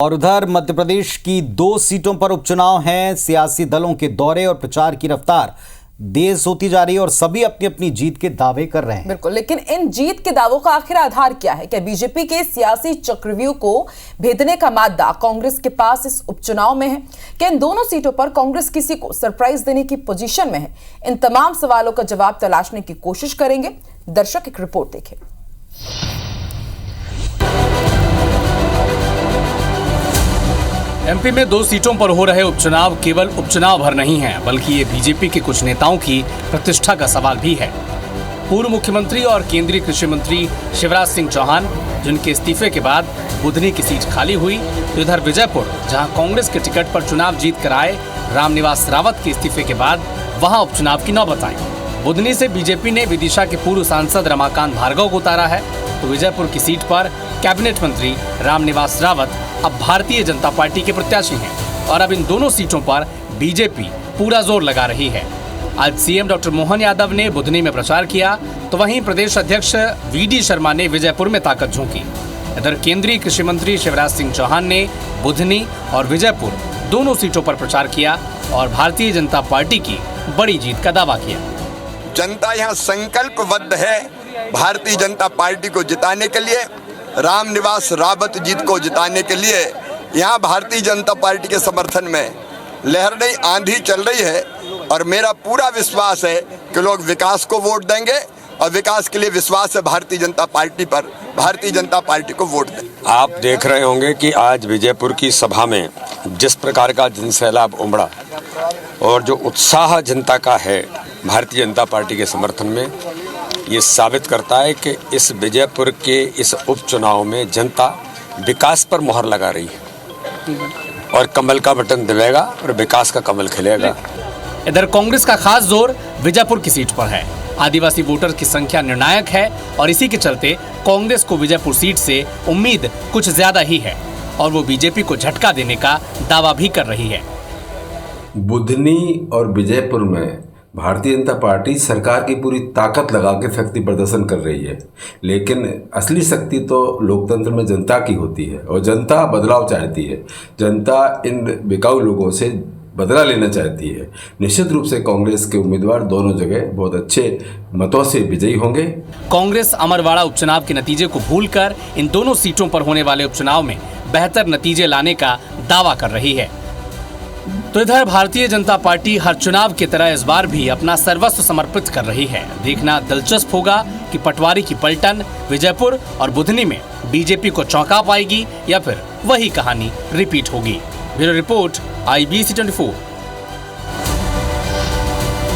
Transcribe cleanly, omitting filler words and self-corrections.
और उधर मध्य प्रदेश की 2 सीटों पर उपचुनाव हैं। सियासी दलों के दौरे और प्रचार की रफ्तार तेज होती जा रही है और सभी अपनी अपनी जीत के दावे कर रहे हैं। बिल्कुल, लेकिन इन जीत के दावों का आखिर आधार क्या है? क्या बीजेपी के सियासी चक्रव्यूह को भेदने का मादा कांग्रेस के पास इस उपचुनाव में है? क्या इन दोनों सीटों पर कांग्रेस किसी को सरप्राइज देने की पोजीशन में है? इन तमाम सवालों का जवाब तलाशने की कोशिश करेंगे। दर्शक एक रिपोर्ट देखें। एमपी में 2 सीटों पर हो रहे उपचुनाव केवल उपचुनाव भर नहीं है, बल्कि ये बीजेपी के कुछ नेताओं की प्रतिष्ठा का सवाल भी है। पूर्व मुख्यमंत्री और केंद्रीय कृषि मंत्री शिवराज सिंह चौहान, जिनके इस्तीफे के बाद बुधनी की सीट खाली हुई, तो इधर विजयपुर, जहां कांग्रेस के टिकट पर चुनाव जीत कर आए रामनिवास रावत के इस्तीफे के बाद वहां उपचुनाव की नौबत आई। बुधनी से बीजेपी ने विदिशा के पूर्व सांसद रमाकांत भार्गव को उतारा है, तो विजयपुर की सीट पर कैबिनेट मंत्री रामनिवास रावत अब भारतीय जनता पार्टी के प्रत्याशी हैं और अब इन दोनों सीटों पर बीजेपी पूरा जोर लगा रही है। आज सीएम डॉक्टर मोहन यादव ने बुधनी में प्रचार किया, तो वहीं प्रदेश अध्यक्ष वीडी शर्मा ने विजयपुर में ताकत झोंकी। इधर केंद्रीय कृषि मंत्री शिवराज सिंह चौहान ने बुधनी और विजयपुर दोनों सीटों पर प्रचार किया और भारतीय जनता पार्टी की बड़ी जीत का दावा किया। जनता यहाँ संकल्पबद्ध है भारतीय जनता पार्टी को जिताने के लिए, रामनिवास रावत जीत को जिताने के लिए। यहाँ भारतीय जनता पार्टी के समर्थन में लहर आंधी चल रही है और मेरा पूरा विश्वास है कि लोग विकास को वोट देंगे और विकास के लिए विश्वास है भारतीय जनता पार्टी पर, भारतीय जनता पार्टी को वोट दें। आप देख रहे होंगे कि आज विजयपुर की सभा में जिस प्रकार का जनसैलाब उमड़ा और जो उत्साह जनता का है भारतीय जनता पार्टी के समर्थन में, ये साबित करता है कि इस विजयपुर के इस उपचुनाव में जनता विकास पर मोहर लगा रही है और कमल का बटन दबाएगा और विकास का कमल खिलेगा। इधर कांग्रेस का खास जोर विजयपुर की सीट पर है। आदिवासी वोटर की संख्या निर्णायक है और इसी के चलते कांग्रेस को विजयपुर सीट से उम्मीद कुछ ज्यादा ही है और वो बीजेपी को झटका देने का दावा भी कर रही है। बुधनी और विजयपुर में भारतीय जनता पार्टी सरकार की पूरी ताकत लगा के शक्ति प्रदर्शन कर रही है, लेकिन असली शक्ति तो लोकतंत्र में जनता की होती है और जनता बदलाव चाहती है। जनता इन बिकाऊ लोगों से बदला लेना चाहती है। निश्चित रूप से कांग्रेस के उम्मीदवार दोनों जगह बहुत अच्छे मतों से विजयी होंगे। कांग्रेस अमरवाड़ा उपचुनाव के नतीजे को भूलकर इन दोनों सीटों पर होने वाले उपचुनाव में बेहतर नतीजे लाने का दावा कर रही है। तो इधर भारतीय जनता पार्टी हर चुनाव की तरह इस बार भी अपना सर्वस्व समर्पित कर रही है। देखना दिलचस्प होगा कि पटवारी की पलटन विजयपुर और बुधनी में बीजेपी को चौंका पाएगी या फिर वही कहानी रिपीट होगी। Bureau report, IBC 24।